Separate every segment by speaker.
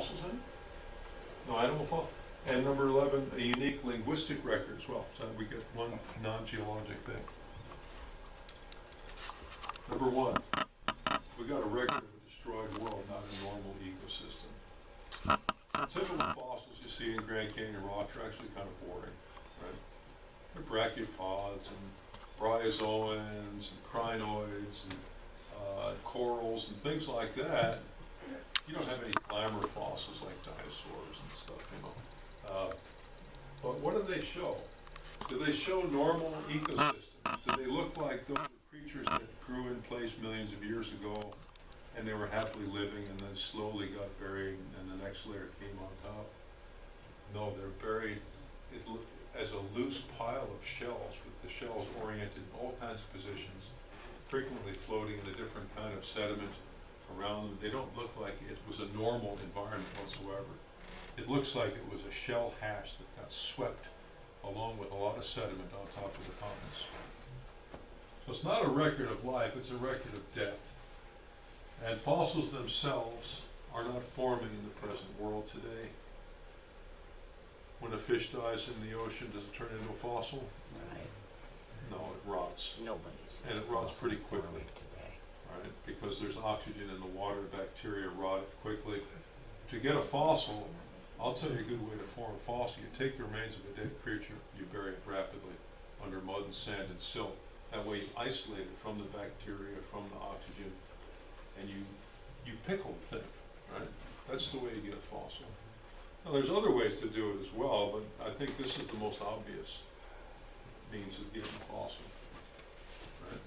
Speaker 1: fossils in it? No animal fossils. And number 11, a unique linguistic record as well. So we get one non-geologic thing. Number 1, we got a record of a destroyed world, not a normal ecosystem. Typical fossils you see in Grand Canyon rocks are actually kind of boring, right? They're brachiopods and bryozoans and crinoids and corals and things like that. You don't have any glamour fossils like dinosaurs and stuff, you know. But what do they show? Do they show normal ecosystems? Do they look like those creatures that grew in place millions of years ago and they were happily living and then slowly got buried and the next layer came on top? No, they're buried as a loose pile of shells with the shells oriented in all kinds of positions, frequently floating in a different kind of sediment around them. They don't look like it was a normal environment whatsoever. It looks like it was a shell hash that got swept along with a lot of sediment on top of the continents. So it's not a record of life, it's a record of death. And fossils themselves are not forming in the present world today. When a fish dies in the ocean, does it turn into a fossil?
Speaker 2: Right.
Speaker 1: No, it rots.
Speaker 2: Nobody says
Speaker 1: And it rots pretty quickly.
Speaker 2: Today.
Speaker 1: Right? Because there's oxygen in the water, bacteria rot it quickly. To get a fossil, I'll tell you a good way to form a fossil. You take the remains of a dead creature, you bury it rapidly under mud and sand and silt. That way you isolate it from the bacteria, from the oxygen, and you pickle the thing, right? That's the way you get a fossil. Now there's other ways to do it as well, but I think this is the most obvious means of getting a fossil, right?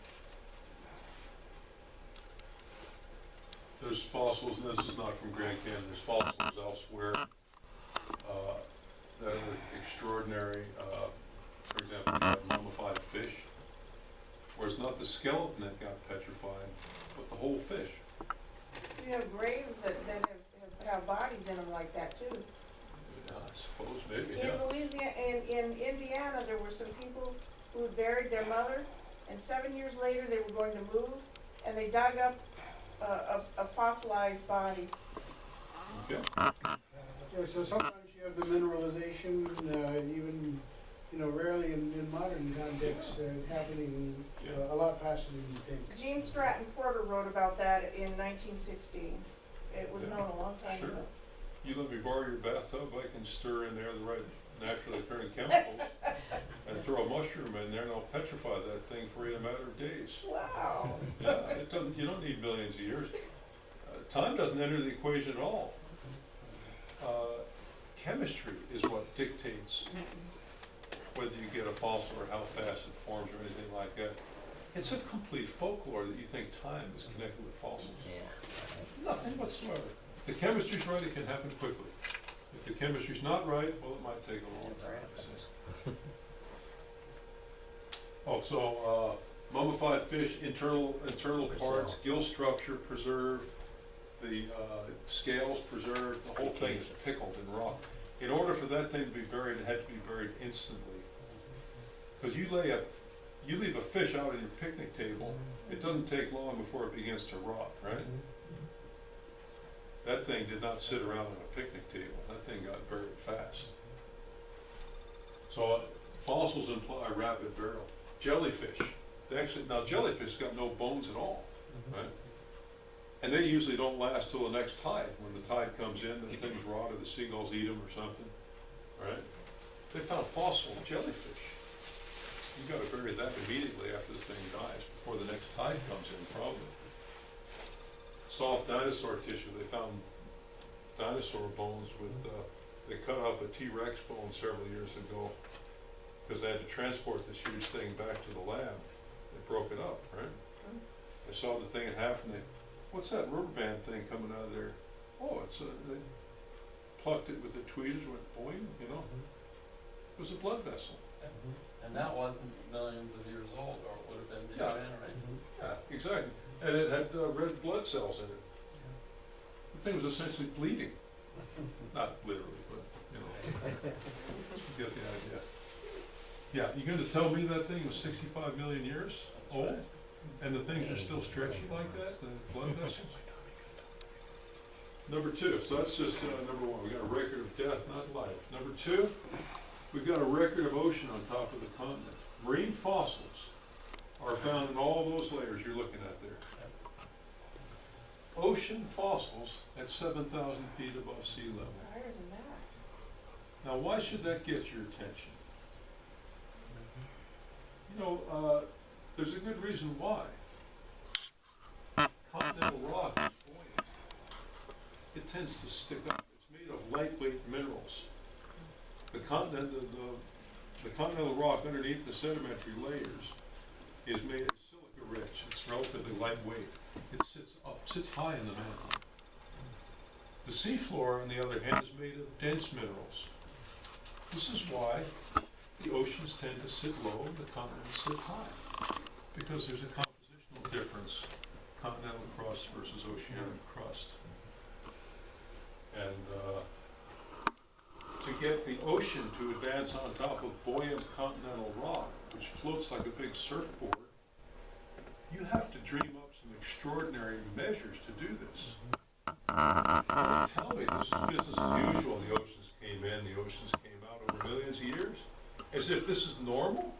Speaker 1: There's fossils, and this is not from Grand Canyon, there's fossils elsewhere that are extraordinary. For example, you have mummified fish, where it's not the skeleton that got petrified, but the whole fish.
Speaker 3: You have graves that have bodies in them like that too.
Speaker 1: Yeah, I suppose, maybe,
Speaker 3: In
Speaker 1: yeah.
Speaker 3: Louisiana, in Indiana, there were some people who had buried their mother, and 7 years later they were going to move, and they dug up a fossilized body.
Speaker 1: Okay.
Speaker 4: Yeah, so sometimes you have the mineralization, even, you know, rarely in modern contexts, happening a lot faster than you think.
Speaker 3: Gene Stratton Porter wrote about that in 1916. It was known a long time
Speaker 1: Sure.
Speaker 3: ago.
Speaker 1: You let me borrow your bathtub, I can stir in there the right naturally occurring chemicals and throw a mushroom in there and I'll petrify that thing for you in a matter of days.
Speaker 3: Wow.
Speaker 1: Yeah, it doesn't, you don't need millions of years. Time doesn't enter the equation at all. Chemistry is what dictates whether you get a fossil or how fast it forms or anything like that. It's a complete folklore that you think time is connected with fossils.
Speaker 2: Yeah.
Speaker 1: Nothing whatsoever. If the chemistry's right, it can happen quickly. If the chemistry's not right, well, it might take a long
Speaker 2: Never
Speaker 1: time. Oh, so mummified fish, internal parts, gill structure preserved, the scales preserved, the whole thing is pickled in rock. In order for that thing to be buried, it had to be buried instantly. Because you leave a fish out on your picnic table, it doesn't take long before it begins to rot, right? That thing did not sit around on a picnic table. That thing got buried fast. So fossils imply rapid burial. Jellyfish, now jellyfish got no bones at all, right? And they usually don't last till the next tide. When the tide comes in, the things rot or the seagulls eat them or something, right? They found fossil jellyfish. You got to bury that immediately after the thing dies, before the next tide comes in, probably. Soft dinosaur tissue, they found dinosaur bones with, they cut up a T-Rex bone several years ago because they had to transport this huge thing back to the lab. They broke it up, right? They saw the thing in half and they, what's that rubber band thing coming out of there? Oh, they plucked it with the tweezers, went boing, you know? It was a blood vessel.
Speaker 5: And that wasn't millions of years old, or it would have been beyond anything.
Speaker 1: Yeah, exactly. And it had red blood cells in it. The thing was essentially bleeding. Not literally, but, you know, you get the idea. Yeah, you're going to tell me that thing was 65 million years old?
Speaker 5: Right.
Speaker 1: And the things are still stretchy like that, the blood vessels? Number two, so that's just number one. We got a record of death, not life. Number two, we've got a record of ocean on top of the continent. Marine fossils are found in all those layers you're looking at there. Ocean fossils at 7,000 feet above sea level.
Speaker 3: Higher than that.
Speaker 1: Now, why should that get your attention? You know, there's a good reason why. Continental rock is buoyant. It tends to stick up. It's made of lightweight minerals. The continental rock underneath the sedimentary layers is made of silica rich. It's relatively lightweight. It sits high in the mantle. The seafloor, on the other hand, is made of dense minerals. This is why the oceans tend to sit low and the continents sit high, because there's a compositional difference, continental crust versus oceanic crust. And to get the ocean to advance on top of buoyant continental rock, which floats like a big surfboard, you have to dream up some extraordinary measures to do this. Don't tell me this is business as usual. The oceans came in, the oceans came out over millions of years, as if this is normal.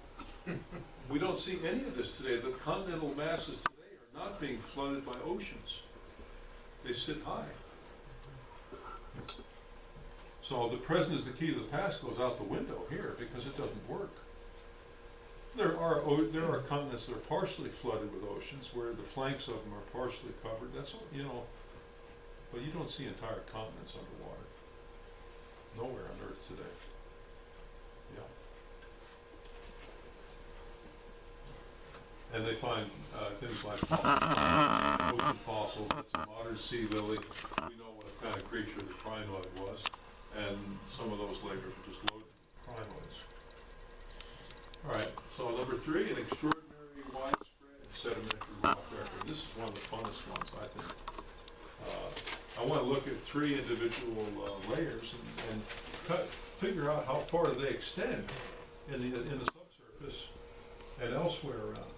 Speaker 1: We don't see any of this today. The continental masses today are not being flooded by oceans. They sit high. So the present is the key to the past goes out the window here because it doesn't work. There are continents that are partially flooded with oceans where the flanks of them are partially covered. That's, you know, but you don't see entire continents underwater. Nowhere on Earth today. Yeah. And they find things like ocean fossils. That's a modern sea lily. We know what kind of creature the crinoid was. And some of those layers are just loaded with crinoids. All right, so number three, an extraordinary widespread sedimentary rock record. This is one of the funnest ones, I think. I want to look at three individual layers and figure out how far do they extend in the subsurface and elsewhere around.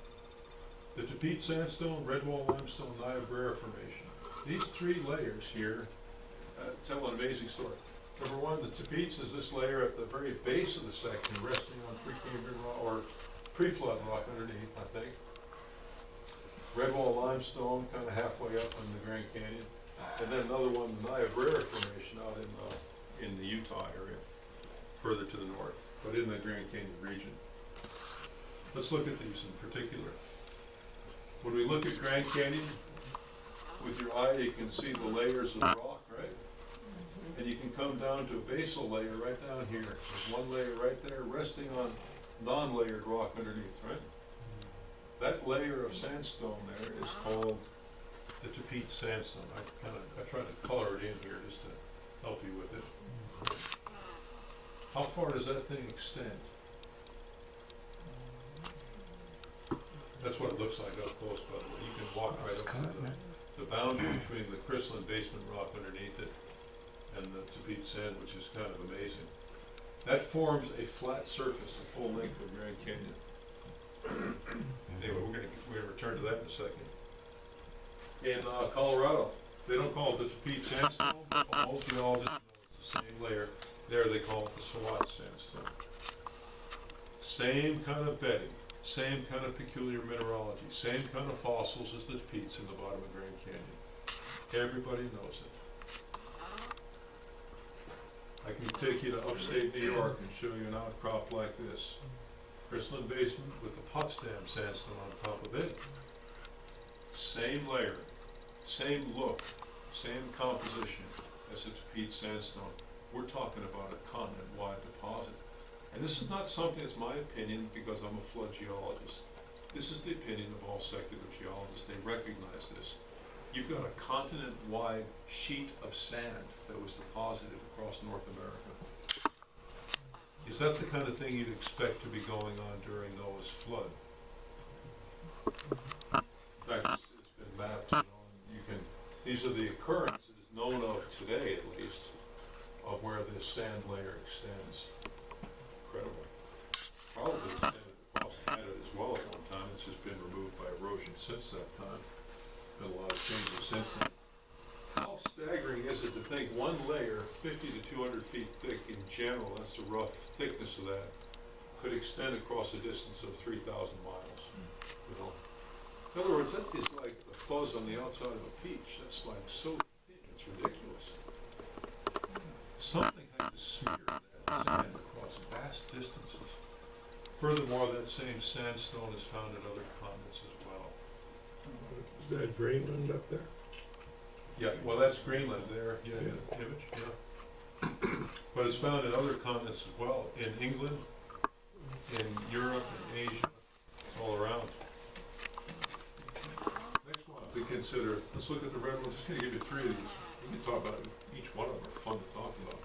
Speaker 1: The Tepete Sandstone, Redwall Limestone, Niobrara Formation. These three layers here tell an amazing story. Number one, the Tepetes is this layer at the very base of the section, resting on Precambrian rock, or pre-flood rock underneath, I think. Redwall Limestone, kind of halfway up in the Grand Canyon. And then another one, the Niobrara Formation out in the Utah area, further to the north, but in the Grand Canyon region. Let's look at these in particular. When we look at Grand Canyon, with your eye you can see the layers of rock, right? And you can come down to a basal layer right down here. There's one layer right there resting on non-layered rock underneath, right? That layer of sandstone there is called the Tepete Sandstone. I tried to color it in here just to help you with it. How far does that thing extend? That's what it looks like up close, by the way. You can walk right up to the boundary between the crystalline basement rock underneath it and the Tepete Sand, which is kind of amazing. That forms a flat surface, the full length of Grand Canyon. Anyway, we're going to return to that in a second. In Colorado, they don't call it the Tepete Sandstone, but most geologists know it's the same layer. There they call it the Swat Sandstone. Same kind of bedding, same kind of peculiar mineralogy, same kind of fossils as the Tepetes in the bottom of Grand Canyon. Everybody knows it. I can take you to upstate New York and show you an outcrop like this. Crystalline basement with the Potsdam sandstone on top of it. Same layer, same look, same composition as the Tepete Sandstone. We're talking about a continent-wide deposit. And this is not something that's my opinion because I'm a flood geologist. This is the opinion of all secular geologists. They recognize this. You've got a continent-wide sheet of sand that was deposited across North America. Is that the kind of thing you'd expect to be going on during Noah's flood? In fact, it's been mapped, you can, these are the occurrences known of today at least, of where this sand layer extends. Incredible. Probably extended across Canada as well at one time. It's just been removed by erosion since that time. Been a lot of changes since then. How staggering is think one layer, 50 to 200 feet thick in general, that's the rough thickness of that, could extend across a distance of 3,000 miles, you know? In other words, that is like the fuzz on the outside of a peach. That's like so thin, it's ridiculous. Something had to smear that sand across vast distances. Furthermore, that same sandstone is found in other continents as well.
Speaker 2: Is that Greenland up there?
Speaker 1: Yeah, well, that's Greenland there, yeah, in the image, yeah. But it's found in other continents as well, in England, in Europe, in Asia, it's all around. Next one to consider, let's look at the red one. Just gonna give you three of these. We can talk about it. Each one of them are fun to talk about.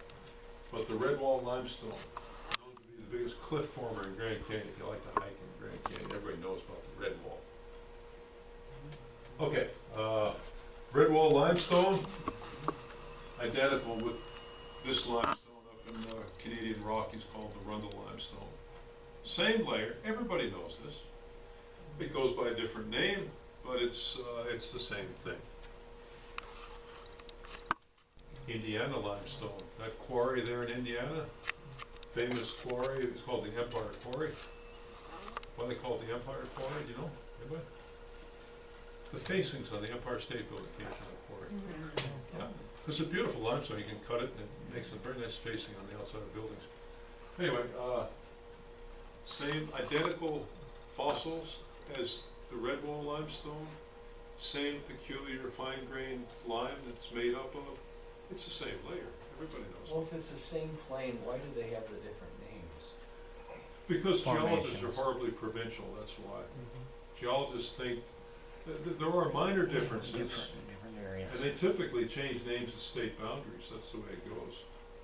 Speaker 1: But the red wall limestone, known to be the biggest cliff former in Grand Canyon. If you like to hike in Grand Canyon, everybody knows about the red wall. Okay, red wall limestone, identical with this limestone up in the Canadian Rockies called the Rundle limestone. Same layer, everybody knows this. It goes by a different name, but it's the same thing. Indiana limestone, that quarry there in Indiana, famous quarry, it's called the Empire Quarry. Why they call it the Empire Quarry, do you know? Anybody? The facings on the Empire State Building came from that quarry. Yeah. It's a beautiful limestone, you can cut it and it makes a very nice facing on the outside of buildings. Anyway, same identical fossils as the red wall limestone, same peculiar fine-grained lime that's made up of. It's the same layer, everybody knows.
Speaker 6: Well, if it's the same plane, why do they have the different names?
Speaker 1: Because geologists are
Speaker 7: Formations.
Speaker 1: horribly provincial, that's why. Geologists think there are minor differences,
Speaker 7: Different areas.
Speaker 1: and they typically change names at state boundaries. That's the way it goes,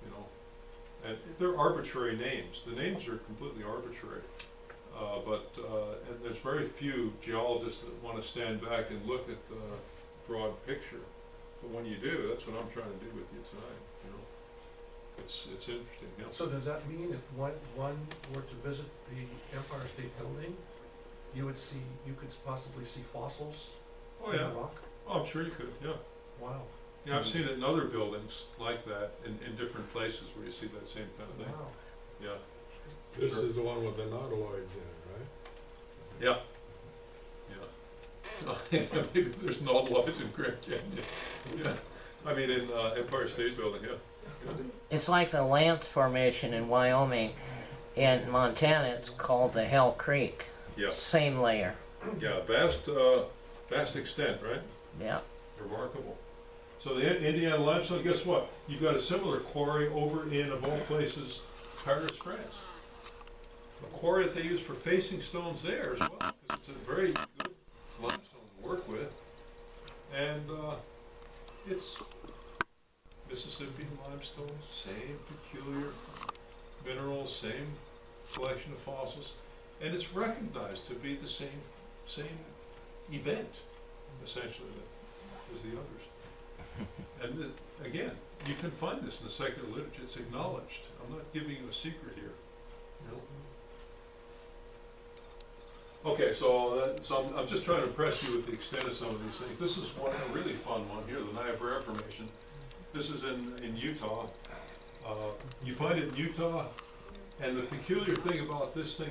Speaker 1: you know. And they're arbitrary names. The names are completely arbitrary. And there's very few geologists that want to stand back and look at the broad picture. But when you do, that's what I'm trying to do with you tonight, you know. It's interesting, yeah.
Speaker 8: So does that mean if one were to visit the Empire State Building, you could possibly see fossils
Speaker 1: Oh,
Speaker 8: in
Speaker 1: yeah.
Speaker 8: the rock?
Speaker 1: Oh, I'm sure you could, yeah.
Speaker 8: Wow.
Speaker 1: Yeah, I've seen it in other buildings like that, in different places where you see that same kind of thing.
Speaker 8: Wow.
Speaker 1: Yeah,
Speaker 2: This
Speaker 1: Sure.
Speaker 2: is the one with the nautiloids in it, right?
Speaker 1: yeah, yeah. Maybe there's nautiloids in Grand Canyon. Yeah, I mean in Empire State Building, yeah.
Speaker 7: It's like the Lance Formation in Wyoming. In Montana, it's called the Hell Creek.
Speaker 1: Yeah,
Speaker 7: Same layer.
Speaker 1: yeah, vast extent, right?
Speaker 7: Yeah.
Speaker 1: Remarkable. So the Indiana limestone, guess what? You've got a similar quarry over in, of all places, Paris, France. A quarry that they use for facing stones there as well, because it's a very good limestone to work with. And it's Mississippian limestone, same peculiar minerals, same collection of fossils, and it's recognized to be the same event, essentially, as the others. And again, you can find this in the secular literature. It's acknowledged. I'm not giving you a secret here. You know? Okay, so I'm just trying to impress you with the extent of some of these things. This is one, a really fun one here, the Niobrara Formation. This is in Utah. You find it in Utah, and the peculiar thing about this thing,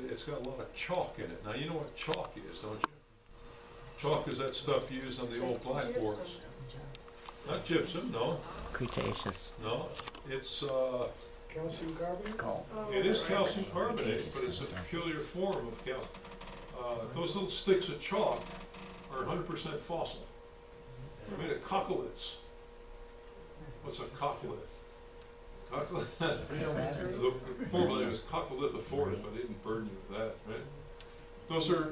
Speaker 1: it's got a lot of chalk in it. Now you know what chalk is, don't you? Chalk is that stuff used on the old blackboards. Not gypsum, no.
Speaker 7: Cretaceous.
Speaker 1: No, it's
Speaker 4: Calcium carbonate?
Speaker 7: It's called.
Speaker 1: it is calcium carbonate, but it's a peculiar form of calcium. Those little sticks of chalk are 100% fossil. They're made of coccoliths. What's a coccolith? The former name is coccolithophorus, but I didn't burden you with that, right? Those are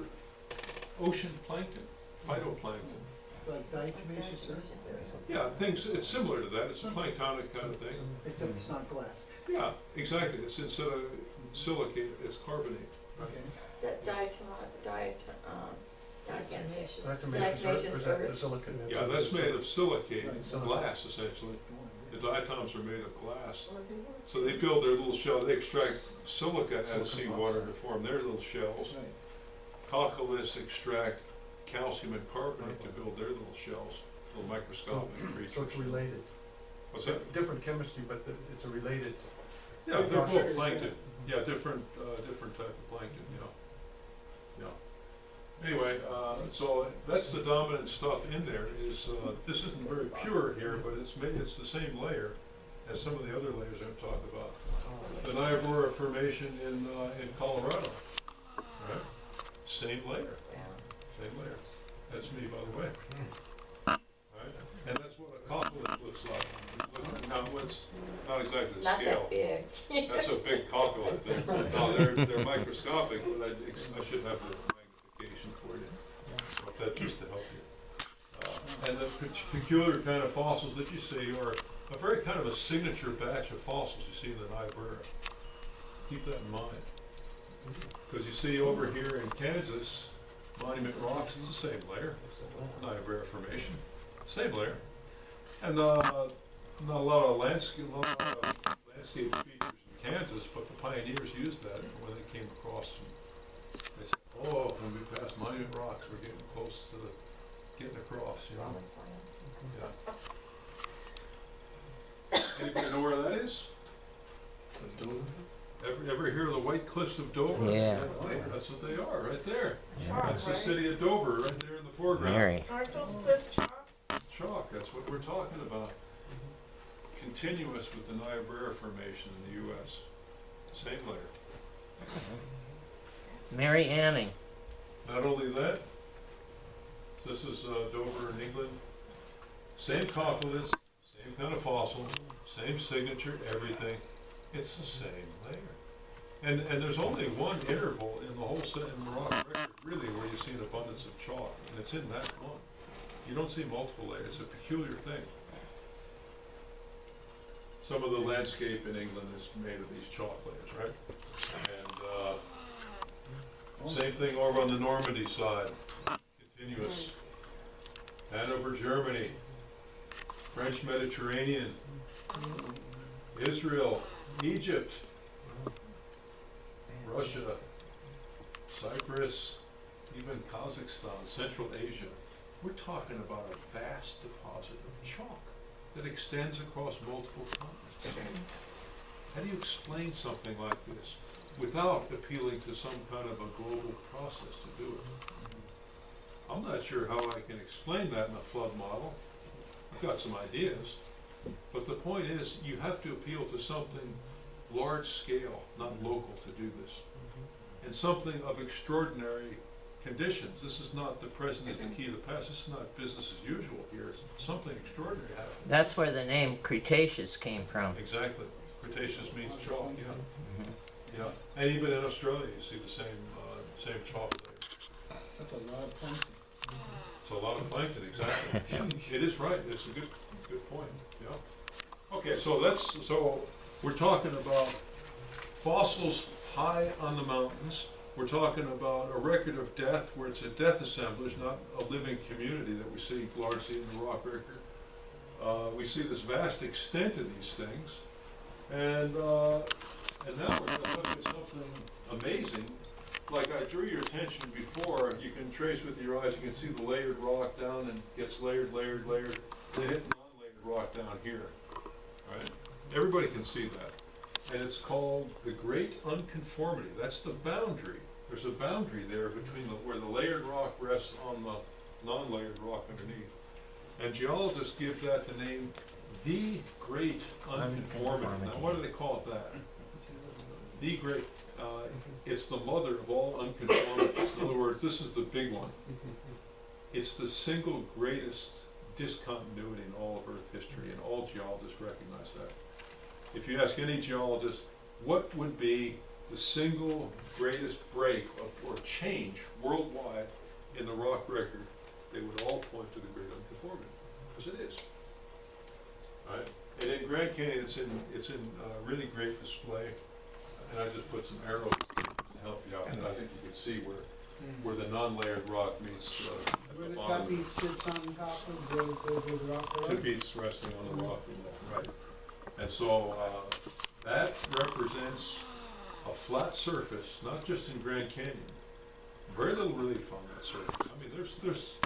Speaker 1: ocean plankton, phytoplankton.
Speaker 9: Like diatomaceous earth?
Speaker 1: Yeah, it's similar to that. It's a planktonic kind of thing.
Speaker 9: Except it's not glass.
Speaker 1: Yeah, exactly. It's instead of silicate, it's carbonate.
Speaker 9: Okay.
Speaker 10: Is that diatomaceous
Speaker 8: Diatomaceous earth, or is that the silicon?
Speaker 1: Yeah, that's made of silicate,
Speaker 8: Silicate.
Speaker 1: glass essentially. The diatoms are made of glass. So they build their little shell, they extract silica out of seawater to form their little shells.
Speaker 9: Right.
Speaker 1: Coccoliths extract calcium and carbonate to build their little shells, little microscopic creatures.
Speaker 8: So it's related.
Speaker 1: What's that?
Speaker 8: Different chemistry, but it's a related.
Speaker 1: Yeah, they're both plankton. Yeah, different type of plankton, yeah. Anyway, so that's the dominant stuff in there is, this isn't very pure here, but it's the same layer as some of the other layers I've talked about. The Niobrara Formation in Colorado, right? Same layer, same layer. That's me, by the way. Right? And that's what a coccolith looks like. Now, it's not exactly the
Speaker 10: Not
Speaker 1: scale.
Speaker 10: that big.
Speaker 1: That's a big coccolith. No, they're microscopic, but I should have the magnification for you. But that's just to help you. And the peculiar kind of fossils that you see are a very kind of a signature batch of fossils you see in the Niobrara. Keep that in mind. Because you see over here in Kansas, Monument Rocks, it's the same layer. Niobrara Formation, same layer. And not a lot of landscape features in Kansas, but the pioneers used that when they came across. They said, oh, when we pass Monument Rocks, we're getting close to getting across, you know. Yeah. Anybody know where that is? Ever hear of the White Cliffs of Dover?
Speaker 7: Yeah.
Speaker 1: That's what they are, right there.
Speaker 3: Chalk,
Speaker 1: That's the
Speaker 3: right?
Speaker 1: city of Dover, right there in the foreground.
Speaker 7: Mary.
Speaker 3: Aren't those cliffs chalk?
Speaker 1: Chalk, that's what we're talking about. Continuous with the Niobrara Formation in the U.S. Same layer.
Speaker 7: Mary Anning.
Speaker 1: Not only that, this is Dover in England. Same coccoliths, same kind of fossil, same signature, everything. It's the same layer. And there's only one interval in the whole set in the rock record, really, where you see an abundance of chalk, and it's in that one. You don't see multiple layers. It's a peculiar thing. Some of the landscape in England is made of these chalk layers, right? And same thing over on the Normandy side, continuous. Hanover, Germany, French Mediterranean, Israel, Egypt, Russia, Cyprus, even Kazakhstan, Central Asia. We're talking about a vast deposit of chalk that extends across multiple continents. How do you explain something like this without appealing to some kind of a global process to do it? I'm not sure how I can explain that in a flood model. I've got some ideas, but the point is you have to appeal to something large scale, not local, to do this. And something of extraordinary conditions. This is not the present is the key to the past. This is not business as usual here. It's something extraordinary happening.
Speaker 7: That's where the name Cretaceous came from.
Speaker 1: Exactly. Cretaceous means chalk, yeah. Yeah. And even in Australia you see the same chalk there.
Speaker 4: That's a lot of plankton.
Speaker 1: It's a lot of plankton, exactly. Yeah, it is right. It's a good point. Yeah. Okay, so we're talking about fossils high on the mountains. We're talking about a record of death where it's a death assemblage, not a living community that we see largely in the rock record. We see this vast extent of these things, and now we're going to look at something amazing. Like I drew your attention before, you can trace with your eyes, you can see the layered rock down and gets layered, layered. They hit non-layered rock down here, right? Everybody can see that. And it's called the Great Unconformity. That's the boundary. There's a boundary there between where the layered rock rests on the non-layered rock underneath. And geologists give that the name the Great Unconformity. Now what do they call it that? The Great, it's the mother of all unconformities. In other words, this is the big one. It's the single greatest discontinuity in all of Earth history, and all geologists recognize that. If you ask any geologist, what would be the single greatest break or change worldwide in the rock record, they would all point to the Great Unconformity, because it is. Right? And in Grand Canyon, it's in really great display, and I just put some arrows to help you out, and I think you can see where the non-layered rock meets
Speaker 4: Where
Speaker 1: at
Speaker 4: the
Speaker 1: the
Speaker 4: cut
Speaker 1: bottom.
Speaker 4: bead sits on top of the rock below.
Speaker 1: Two beats resting on the rock, right? And so that represents a flat surface, not just in Grand Canyon. Very little relief on that surface. I mean, there's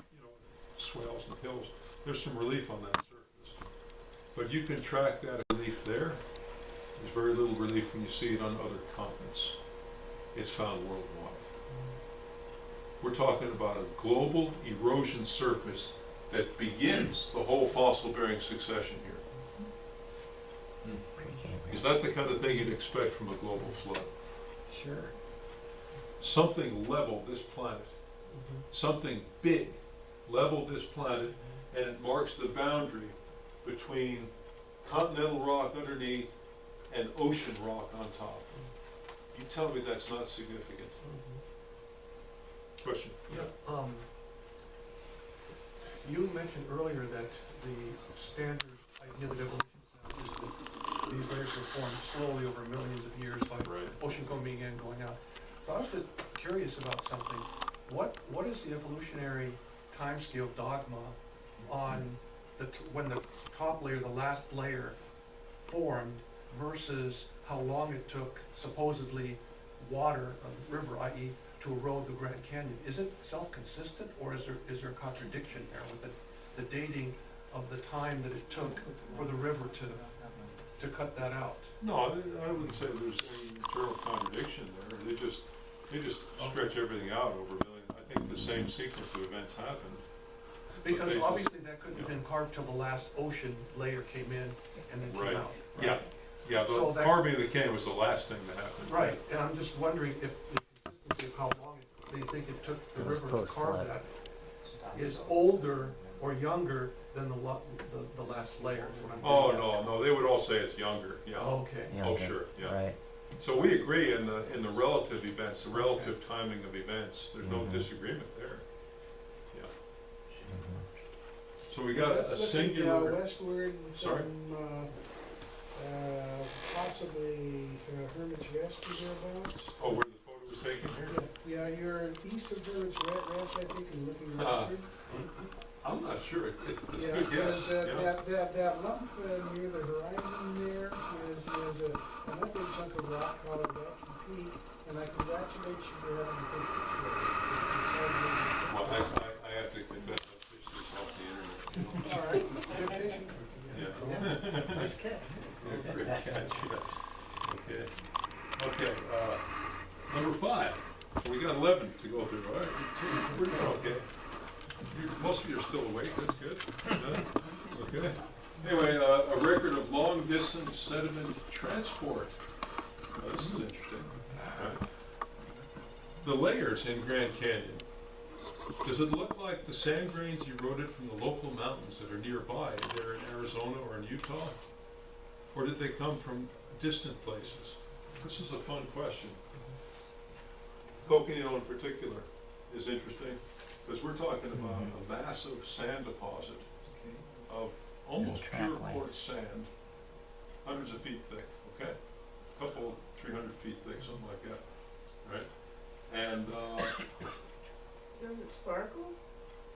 Speaker 1: swales and hills. There's some relief on that surface, But you can track that relief there. There's very little relief when you see it on other continents. It's found worldwide. We're talking about a global erosion surface that begins the whole fossil-bearing succession here. Is that the kind of thing you'd expect from a global flood?
Speaker 7: Sure.
Speaker 1: Something leveled this planet. Something big leveled this planet, and it marks the boundary between continental rock underneath and ocean rock on top. You tell me that's not significant. Question?
Speaker 8: Yeah, you mentioned earlier that the standard idea that evolution is that these layers were formed slowly over millions of years by ocean coming in, going out. So I was just curious about something. What is the evolutionary timescale dogma on when the top layer, the last layer, formed versus how long it took supposedly water, a river, i.e., to erode the Grand Canyon? Is it self-consistent, or is there a contradiction there with the dating of the time that it took for the river to cut that out?
Speaker 1: No, I wouldn't say there's any internal contradiction there. They just stretch everything out over a million. I think the same sequence of events happened.
Speaker 8: Because obviously that couldn't have been carved till the last ocean layer came in and then came out. Right?
Speaker 1: Yeah,
Speaker 8: So
Speaker 1: the carving of the can was the last thing that happened.
Speaker 8: Right, and I'm just wondering if the consistency of how long they think it took the river to carve that is older or younger than the last layer. is what I'm
Speaker 1: Oh,
Speaker 8: getting at.
Speaker 1: no, they would all say it's younger, yeah.
Speaker 8: Okay.
Speaker 1: Oh, sure, yeah.
Speaker 7: Right.
Speaker 1: So we agree in the relative events, the relative timing of events, there's no disagreement there. Yeah. So we got
Speaker 4: Let's
Speaker 1: a
Speaker 4: look at,
Speaker 1: singular,
Speaker 4: westward
Speaker 1: Sorry?
Speaker 4: from, possibly Hermit's Rest or thereabouts.
Speaker 1: oh, where the photo was taken here?
Speaker 4: Yeah, you're east of Hermit's Rest, I think, and looking westward.
Speaker 1: I'm not sure, it's a
Speaker 4: Yeah,
Speaker 1: good guess,
Speaker 4: because
Speaker 1: yeah.
Speaker 4: that lump near the horizon there is an big chunk of rock called Adept Peak, and I congratulate you for having a good picture of it.
Speaker 1: Well, I have to confess, I fished this off the internet.
Speaker 4: All right, good fishing.
Speaker 1: Yeah.
Speaker 9: Nice catch.
Speaker 1: Yeah, great catch, yeah. Okay, number 5. So we got 11 to go through, all right? We're doing okay. Most of you are still awake, that's good. Okay. Anyway, a record of long-distance sediment transport. Oh, this is interesting. Right. The layers in Grand Canyon. Does it look like the sand grains eroded from the local mountains that are nearby, either in Arizona or in Utah? Or did they come from distant places? This is a fun question. Coconino in particular is interesting, because we're talking about a massive sand deposit of almost pure quartz sand, hundreds of feet thick, okay? A couple, 300 feet thick, something like that, right? And,
Speaker 3: Does it sparkle?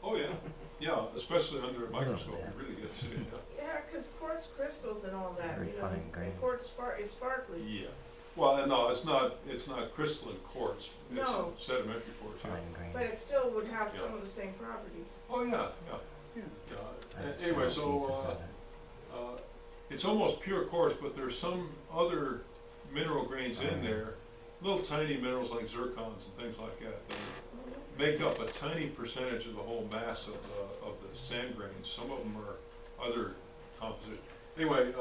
Speaker 1: oh yeah, especially under a microscope, it really gets it,
Speaker 3: Yeah, because quartz crystals and all that,
Speaker 7: Very
Speaker 3: you know,
Speaker 7: fine grain.
Speaker 3: quartz is sparkly.
Speaker 1: yeah. Well, no, it's not crystalline quartz, it's
Speaker 3: No.
Speaker 1: sedimentary quartz, yeah.
Speaker 7: Fine grain.
Speaker 3: But it still would have
Speaker 1: Yeah.
Speaker 3: some of the same properties.
Speaker 1: Oh, yeah.
Speaker 7: I'd
Speaker 1: Anyway,
Speaker 7: say pieces
Speaker 1: so,
Speaker 7: of it.
Speaker 1: it's almost pure quartz, but there's some other mineral grains in there, little tiny minerals like zircons and things like that, that make up a tiny percentage of the whole mass of the sand grains. Some of them are other compositions. Anyway,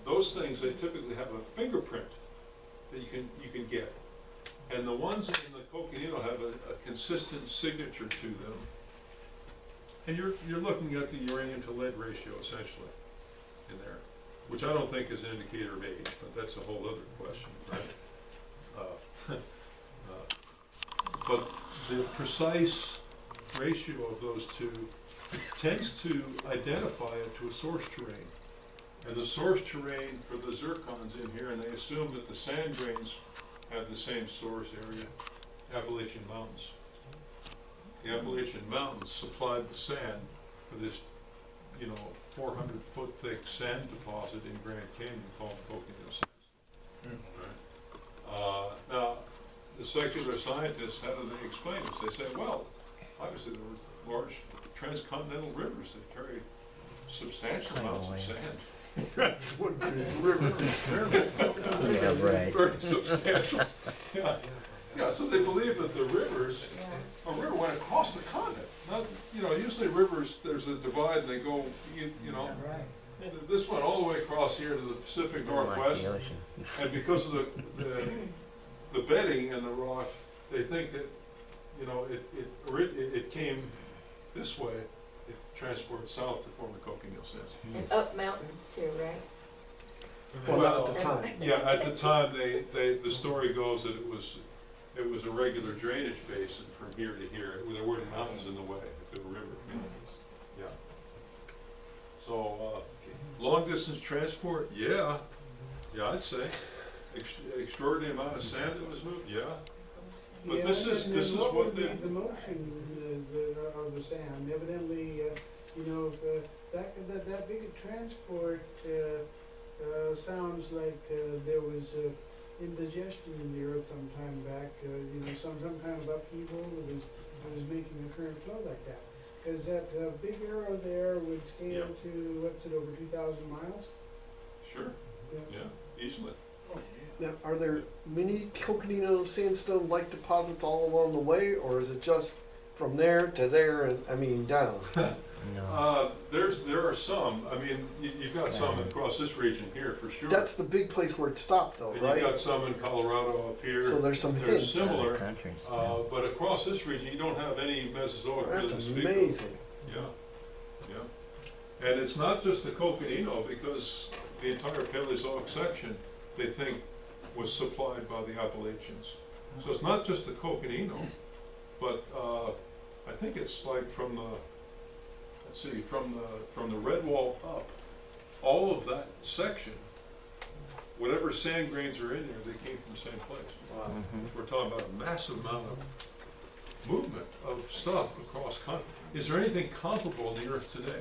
Speaker 1: those things, they typically have a fingerprint that you can get. And the ones in the coconino have a consistent signature to them. And you're looking at the uranium to lead ratio essentially in there, which I don't think is an indicator of age, but that's a whole other question, right? But the precise ratio of those two tends to identify it to a source terrain. And the source terrain for the zircons in here, and they assume that the sand grains have the same source area, Appalachian Mountains. The Appalachian Mountains supplied the sand for this, 400-foot thick sand deposit in Grand Canyon called Coconino Sandstone. Right. Now, the secular scientists, how do they explain this? They say, well, obviously there were large transcontinental rivers that carried substantial amounts of sand.
Speaker 2: That's what the river is.
Speaker 7: Yeah, right.
Speaker 1: Very substantial. Yeah, yeah, so they believe that the rivers, a river went across the continent. Not, you know, usually rivers, there's a divide and they go, you know.
Speaker 9: Right.
Speaker 1: This went all the way across here to the Pacific
Speaker 7: Like
Speaker 1: Northwest.
Speaker 7: the ocean.
Speaker 1: And because of the bedding in the rock, they think that, you know, it came this way. It transported south to form the cochineal sands.
Speaker 10: And up mountains too, right?
Speaker 9: Well, not at the time.
Speaker 1: Yeah, at the time, the story goes that it was a regular drainage basin from here to here. There weren't mountains in the way, if it were river. Yeah. So, long distance transport, yeah, I'd say. Extraordinary amount of sand that was moved, yeah. But
Speaker 4: Yeah,
Speaker 1: this is
Speaker 4: and then
Speaker 1: what
Speaker 4: would
Speaker 1: they,
Speaker 4: be the motion of the sand? Evidently, you know, that big a transport sounds like there was indigestion in the earth some time back. You know, some kind of upheaval that was making a current flow like that. Because that big arrow there would scale to, what's it, over 2,000 miles?
Speaker 1: sure, yeah, easily.
Speaker 9: Now, are there many coconino sandstone-like deposits all along the way, or is it just from there to there and, I mean, down?
Speaker 7: No.
Speaker 1: There are some, I mean, you've got some across this region here for sure.
Speaker 9: That's the big place where it stopped though,
Speaker 1: And
Speaker 9: right?
Speaker 1: you've got some in Colorado up here.
Speaker 9: So there's some
Speaker 1: They're
Speaker 9: hints.
Speaker 1: similar,
Speaker 7: Other countries too.
Speaker 1: but across this region, you don't have any Mesozoic really
Speaker 9: That's
Speaker 1: to speak of.
Speaker 9: amazing.
Speaker 1: Yeah, yeah. And it's not just the coconino, because the entire Paleozoic section, they think, was supplied by the Appalachians. So it's not just the coconino, but I think it's like from the, let's see, from the red wall up, all of that section, whatever sand grains are in there, they came from the same place.
Speaker 9: Wow.
Speaker 7: Mhm.
Speaker 1: We're talking about a massive amount of movement of stuff across continent. Is there anything comparable on the earth today?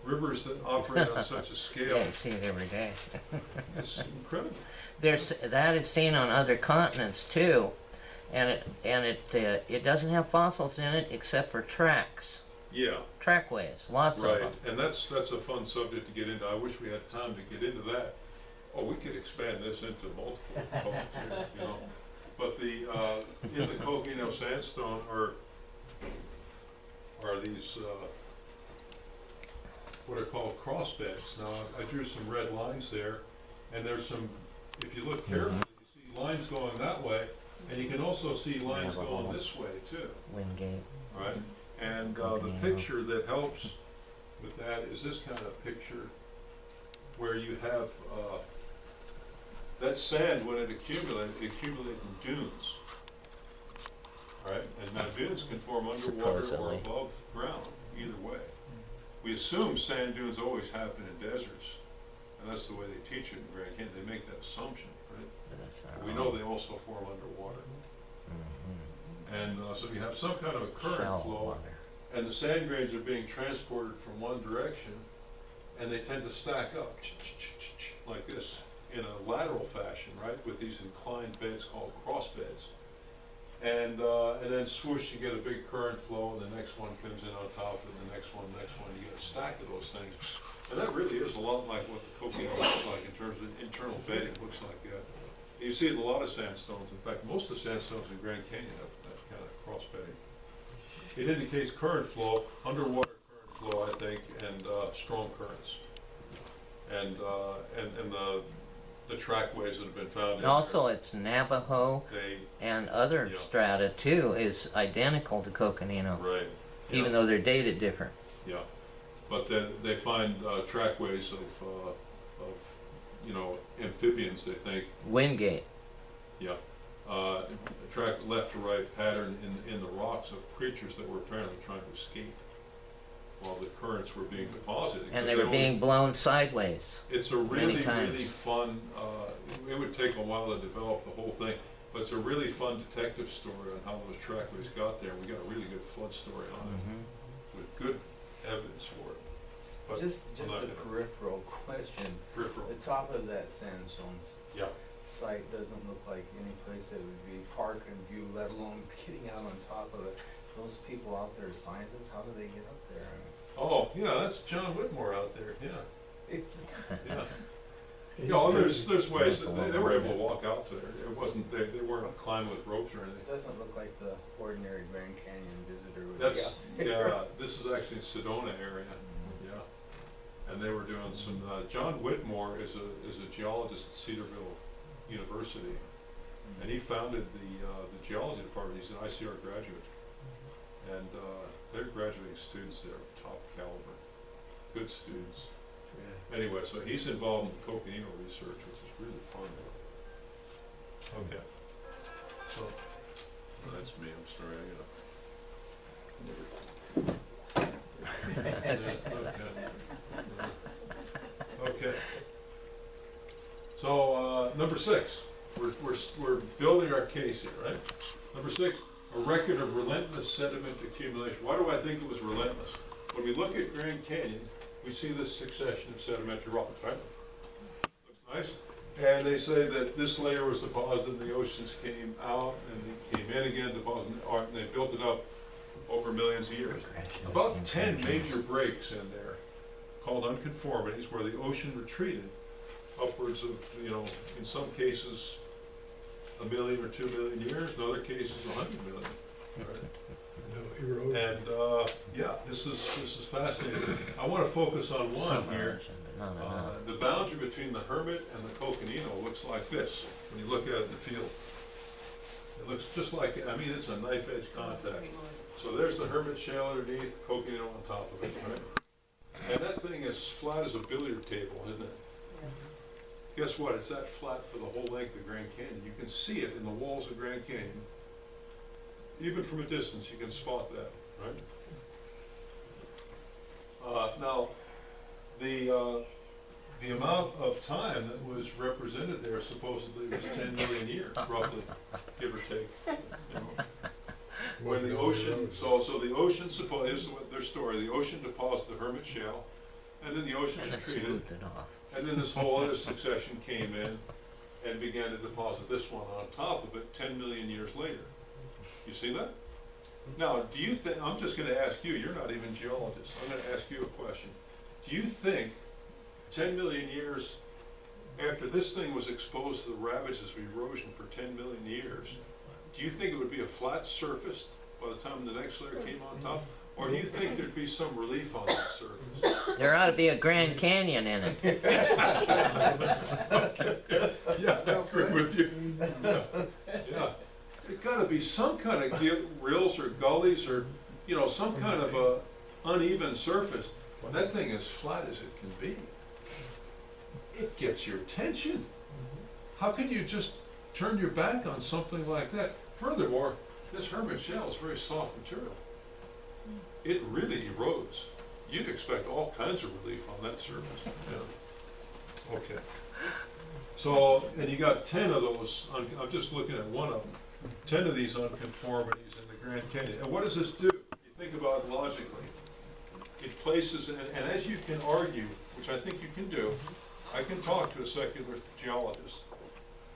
Speaker 1: Rivers that operate on such a scale,
Speaker 7: Yeah, you see it every day.
Speaker 1: it's incredible.
Speaker 7: That is seen on other continents too, and it doesn't have fossils in it except for tracks,
Speaker 1: Yeah,
Speaker 7: trackways, lots of
Speaker 1: right,
Speaker 7: them.
Speaker 1: and that's a fun subject to get into. I wish we had time to get into that. Oh, we could expand this into multiple components here, you know. But in the coconino sandstone are these, what are called cross beds. Now, I drew some red lines there, and there's some, if you look carefully, you see lines going that way, and you can also see lines going this way too,
Speaker 7: Wingate.
Speaker 1: right? And the
Speaker 7: Coconino.
Speaker 1: picture that helps with that is this kind of picture where you have that sand, when it accumulates in dunes, right? And now dunes can form underwater or
Speaker 7: Supposedly.
Speaker 1: above ground, either way. We assume sand dunes always happen in deserts, and that's the way they teach it in Grand Canyon. They make that assumption, right?
Speaker 7: But that's not
Speaker 1: We know they also form underwater.
Speaker 7: Mhm.
Speaker 1: And so you have some kind of a current
Speaker 7: Shallow
Speaker 1: flow,
Speaker 7: water.
Speaker 1: and the sand grains are being transported from one direction, and they tend to stack up like this in a lateral fashion, right, with these inclined beds called cross beds. And then swoosh, you get a big current flow, and the next one comes in on top, and the next one, you get a stack of those things. And that really is a lot like what the coconino looks like in terms of internal bedding, looks like that. You see it in a lot of sandstones. In fact, most of the sandstones in Grand Canyon have that kind of cross bedding. It indicates current flow, underwater current flow, I think, and strong currents. And the trackways that have been found in
Speaker 7: Also, it's Navajo
Speaker 1: there, they,
Speaker 7: and other
Speaker 1: Yeah.
Speaker 7: strata too is identical to coconino,
Speaker 1: right.
Speaker 7: even
Speaker 1: yeah,
Speaker 7: though they're dated different.
Speaker 1: Yeah, but then they find trackways of, you know, amphibians, they think,
Speaker 7: Wingate.
Speaker 1: yeah. Track left to right pattern in the rocks of creatures that were apparently trying to escape while the currents were being deposited.
Speaker 7: And
Speaker 1: 'Cause
Speaker 7: they were
Speaker 1: only-
Speaker 7: being blown sideways.
Speaker 1: It's a
Speaker 7: many
Speaker 1: really,
Speaker 7: times.
Speaker 1: really fun, it would take a while to develop the whole thing, but it's a really fun detective story on how those trackways got there. We got a really good flood story on
Speaker 7: Mhm.
Speaker 1: it, with good evidence for it. But
Speaker 6: Just
Speaker 1: I'm
Speaker 6: a
Speaker 1: not gonna-
Speaker 6: peripheral question.
Speaker 1: Peripheral,
Speaker 6: The top of that sandstone
Speaker 1: yeah.
Speaker 6: site doesn't look like any place that would be park and view, let alone getting out on top of it. Those people out there, scientists, how do they get up there? I mean,
Speaker 1: Oh, yeah, that's John Whitmore out there, yeah. Yeah. You know, there's ways that they were able to walk out to there. It wasn't, they weren't climbing with ropes or anything.
Speaker 6: It doesn't look like the ordinary Grand Canyon visitor would
Speaker 1: That's,
Speaker 6: be out.
Speaker 1: yeah, this is actually in Sedona area, yeah. And they were doing some, John Whitmore is a geologist at Cedarville University. And he founded the geology department. He's an ICR graduate. And their graduating students there are top caliber, good students. Anyway, so he's involved in coconino research, which is really fun. Okay. So, that's me, I'm sorry, I gotta. Okay. So, number 6, we're building our case here, right? Number 6, a record of relentless sediment accumulation. Why do I think it was relentless? When we look at Grand Canyon, we see this succession of sedimentary rocks, right? Looks nice. And they say that this layer was deposited and the oceans came out and they came in again, deposited, and they built it up over millions of years. About 10 major breaks in there called unconformities where the ocean retreated upwards of, you know, in some cases 1 million or 2 million years, in other cases 100 million. Right? And yeah, this is fascinating. I want to focus on one here. The boundary between the Hermit and the Coconino looks like this when you look at it in the field. It looks just like, I mean, it's a knife edge contact. So there's the Hermit shale underneath, Coconino on top of it, right? And that thing is flat as a billiard table, isn't it? Guess what? It's that flat for the whole length of Grand Canyon. You can see it in the walls of Grand Canyon. Even from a distance, you can spot that, right? Now, the amount of time that was represented there supposedly was 10 million years, roughly, give or take. You know. When the ocean, so the ocean this is what their story, the ocean deposited the Hermit shale, and then the ocean retreated, and then this whole other succession came in and began to deposit this one on top of it 10 million years later. You see that? Now, do you think, I'm just going to ask you, you're not even a geologist, I'm going to ask you a question. Do you think 10 million years after this thing was exposed to the ravages of erosion for 10 million years, do you think it would be a flat surface by the time the next layer came on top? Or do you think there'd be some relief on that surface?
Speaker 7: There ought to be a Grand Canyon in it.
Speaker 1: Yeah, I agree with you. Yeah. Yeah. There's got to be some kind of rills or gullies or, you know, some kind of a uneven surface. When that thing is flat as it can be, it gets your attention. How can you just turn your back on something like that? Furthermore, this Hermit shale is very soft material. It really erodes. You'd expect all kinds of relief on that surface. Yeah. Okay. So, and you got 10 of those, I'm just looking at one of them, 10 of these unconformities in the Grand Canyon. And what does this do? You think about it logically. It places, and as you can argue, which I think you can do, I can talk to a secular geologist,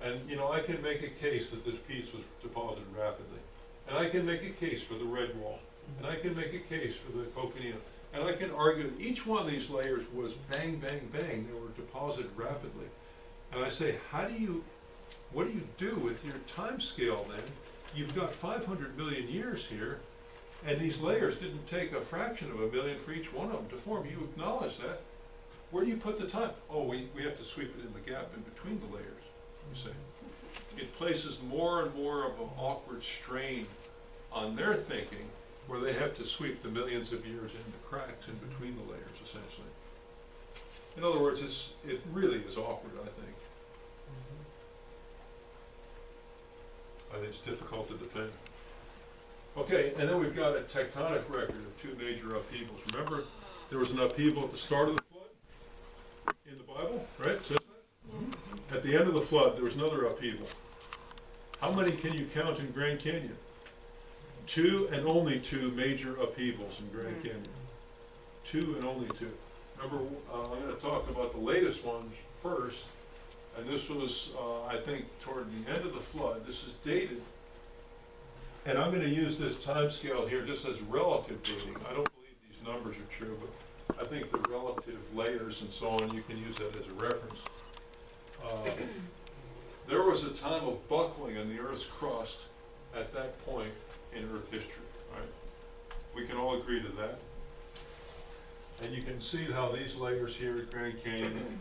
Speaker 1: and you know, I can make a case that this piece was deposited rapidly. And I can make a case for the red wall, and I can make a case for the Coconino, and I can argue that each one of these layers was bang, bang, bang, they were deposited rapidly. And I say, what do you do with your time scale then? You've got 500 million years here, and these layers didn't take a fraction of a million for each one of them to form. You acknowledge that. Where do you put the time? Oh, we have to sweep it in the gap in between the layers, you see. It places more and more of an awkward strain on their thinking, where they have to sweep the millions of years into cracks in between the layers, essentially. In other words, it really is awkward, I think. I think it's difficult to defend. Okay, and then we've got a tectonic record of 2 major upheavals. Remember, there was an upheaval at the start of the flood in the Bible, right? It says that? At the end of the flood, there was another upheaval. How many can you count in Grand Canyon? 2 and only 2 major upheavals in Grand Canyon. 2 and only 2. Remember, I'm going to talk about the latest one first, and this was, I think, toward the end of the flood. This is dated, and I'm going to use this time scale here just as relative dating. I don't believe these numbers are true, but I think the relative layers and so on, you can use that as a reference. There was a time of buckling in the Earth's crust at that point in Earth history, right? We can all agree to that. And you can see how these layers here at Grand Canyon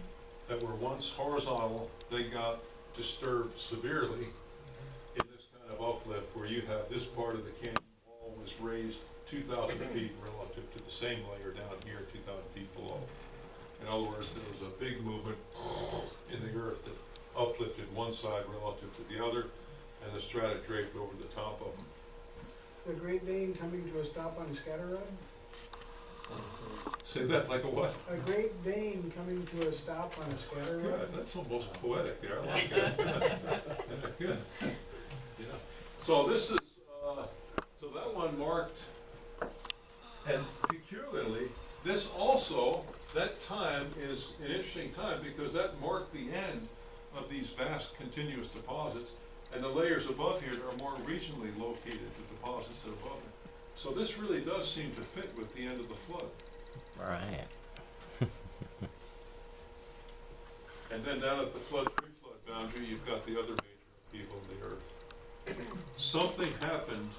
Speaker 1: that were once horizontal, they got disturbed severely in this kind of uplift where you have this part of the canyon wall was raised 2,000 feet relative to the same layer down here 2,000 feet below. In other words, there was a big movement in the earth that uplifted one side relative to the other, and the strata draped over the top of them.
Speaker 4: The Great Dane coming to a stop on a scatter rod?
Speaker 1: Say that like a what?
Speaker 4: A Great Dane coming to a stop on a scatter rod?
Speaker 1: Good, that's almost poetic there, I like that. Yeah, good. Yeah. So this is, so that one marked, and peculiarly, this also, that time is an interesting time because that marked the end of these vast continuous deposits, and the layers above here are more regionally located, the deposits that are above it. So this really does seem to fit with the end of the flood.
Speaker 7: Right.
Speaker 1: And then down at the flood, pre-flood boundary, you've got the other major upheaval of the earth. Something happened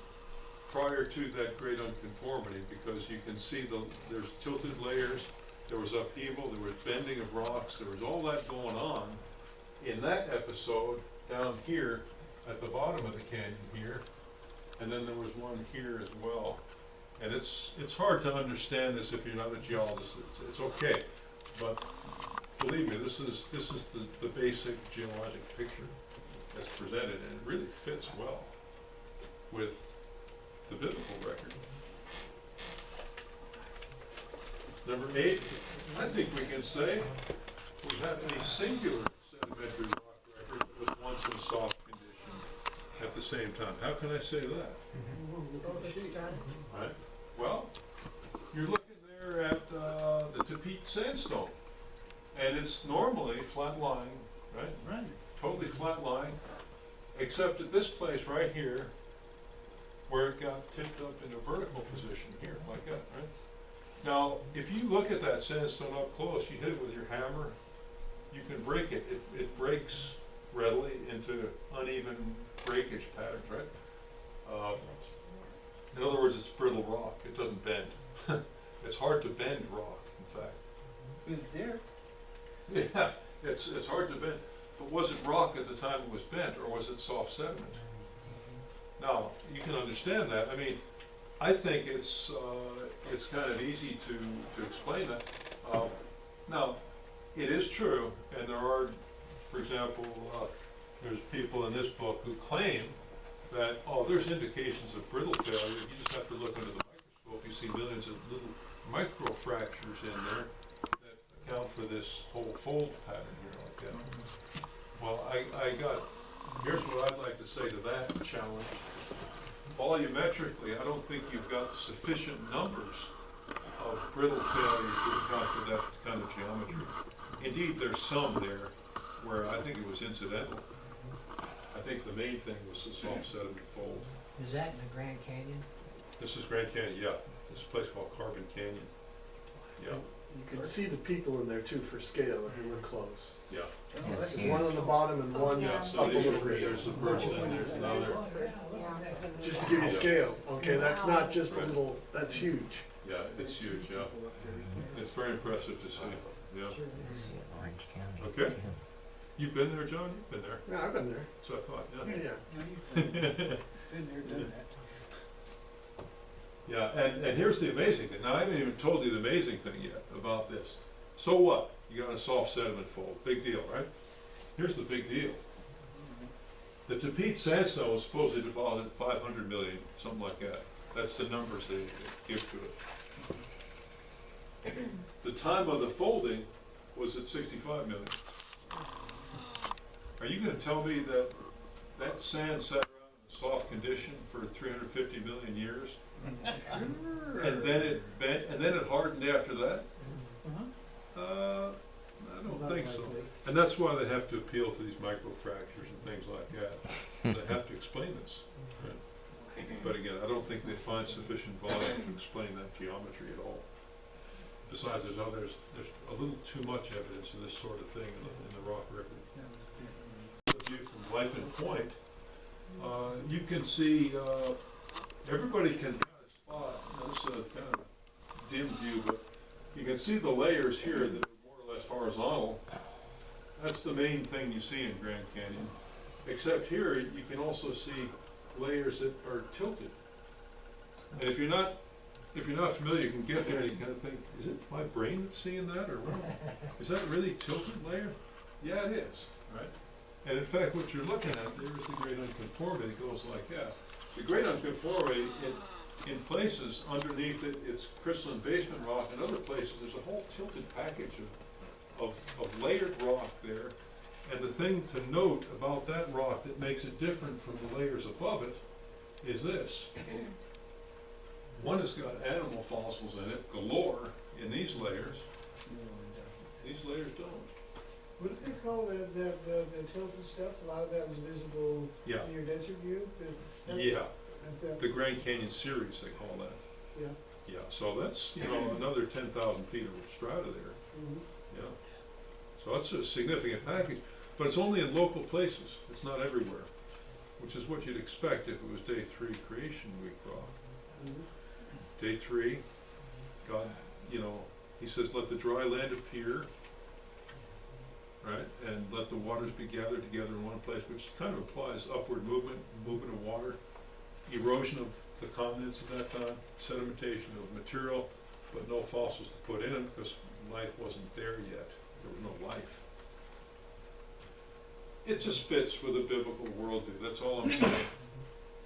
Speaker 1: prior to that great unconformity because you can see there's tilted layers, there was upheaval, there was bending of rocks, there was all that going on in that episode down here at the bottom of the canyon here, and then there was one here as well. And it's hard to understand this if you're not a geologist. It's okay, but believe me, this is the basic geologic picture that's presented, and it really fits well with the biblical record. Number 8, I think we can say we have a singular sedimentary rock record that was once in soft condition at the same time. How can I say that? Right? Well, you're looking there at the Tapete sandstone, and it's normally flat lying, right?
Speaker 2: Right.
Speaker 1: Totally flat lying, except at this place right here, where it got tipped up in a vertical position here, like that, right? Now, if you look at that sandstone up close, you hit it with your hammer, you can break it. It breaks readily into uneven breakage patterns, right? In other words, it's brittle rock. It doesn't bend. It's hard to bend rock, in fact.
Speaker 2: It's there.
Speaker 1: Yeah, it's hard to bend. But was it rock at the time it was bent, or was it soft sediment? Now, you can understand that. I mean, I think it's kind of easy to explain that. Now, it is true, and there are, for example, there's people in this book who claim that, oh, there's indications of brittle failure. You just have to look under the microscope. You see millions of little microfractures in there that account for this whole fold pattern here like that. Well, here's what I'd like to say to that challenge. Volumetrically, I don't think you've got sufficient numbers of brittle failure to account for that kind of geometry. Indeed, there's some there where I think it was incidental. I think the main thing was the soft sediment fold.
Speaker 7: Is that in the Grand Canyon?
Speaker 1: This is Grand Canyon, yeah. This is a place called Carbon Canyon. Yeah,
Speaker 9: You can see the people in there too for scale if you look close.
Speaker 1: yeah.
Speaker 7: Yeah,
Speaker 9: There's
Speaker 7: see.
Speaker 9: one on the bottom and one
Speaker 1: Yeah, so
Speaker 9: up a
Speaker 1: these
Speaker 9: little
Speaker 1: are,
Speaker 9: bit.
Speaker 1: there's a person, there's another.
Speaker 10: Yeah.
Speaker 9: Just to give you scale. Okay, that's not just a
Speaker 1: Right.
Speaker 9: little, that's huge.
Speaker 1: Yeah, it's huge, yeah. It's very impressive to see, yeah.
Speaker 7: Let's see, Orange County.
Speaker 1: Okay. You've been there, John? You've been there.
Speaker 9: Yeah, I've been there.
Speaker 1: So I thought, yeah.
Speaker 9: Yeah.
Speaker 2: Been there, done that.
Speaker 1: Yeah, and here's the amazing thing. Now, I haven't even told you the amazing thing yet about this. So what? You got a soft sediment fold. Big deal, right? Here's the big deal. The Tapete sandstone was supposedly deposited 500 million, something like that. That's the numbers they give to it. The time of the folding was at 65 million. Are you going to tell me that that sand sat around in a soft condition for 350 million years? And then it bent, and then it hardened after that? I don't think so. And that's why they have to appeal to these microfractures and things like that. They have to explain this. Right? But again, I don't think they find sufficient volume to explain that geometry at all. Besides, there's a little too much evidence of this sort of thing in the rock record. The view from Lightman Point, you can see, everybody can kind of spot, you know, this is a kind of dim view, but you can see the layers here that are more or less horizontal. That's the main thing you see in Grand Canyon. Except here, you can also see layers that are tilted. And if you're not familiar, you can get there and you kind of think, is it my brain that's seeing that, or what? Is that really tilted layer? Yeah, it is, right? And in fact, what you're looking at there is the great unconformity. It goes like that. The great unconformity, in places underneath it, it's crystalline basement rock. In other places, there's a whole tilted package of layered rock there. And the thing to note about that rock that makes it different from the layers above it is this. One has got animal fossils in it, galore, in these layers. These layers don't.
Speaker 4: What do they call the tilted stuff? A lot of that is visible
Speaker 1: Yeah.
Speaker 4: in your desert view?
Speaker 1: Yeah. The Grand Canyon series, they call that.
Speaker 4: Yeah.
Speaker 1: Yeah, so that's, you know, another 10,000 feet of strata there.
Speaker 4: Mhm.
Speaker 1: Yeah. So that's a significant package, but it's only in local places. It's not everywhere, which is what you'd expect if it was day 3 creation week rock.
Speaker 4: Mhm.
Speaker 1: Day 3, God, you know, he says, let the dry land appear, right? And let the waters be gathered together in one place, which kind of implies upward movement of water, erosion of the continents at that time, sedimentation of material, but no fossils to put in it because life wasn't there yet. There was no life. It just fits with a biblical worldview. That's all I'm saying.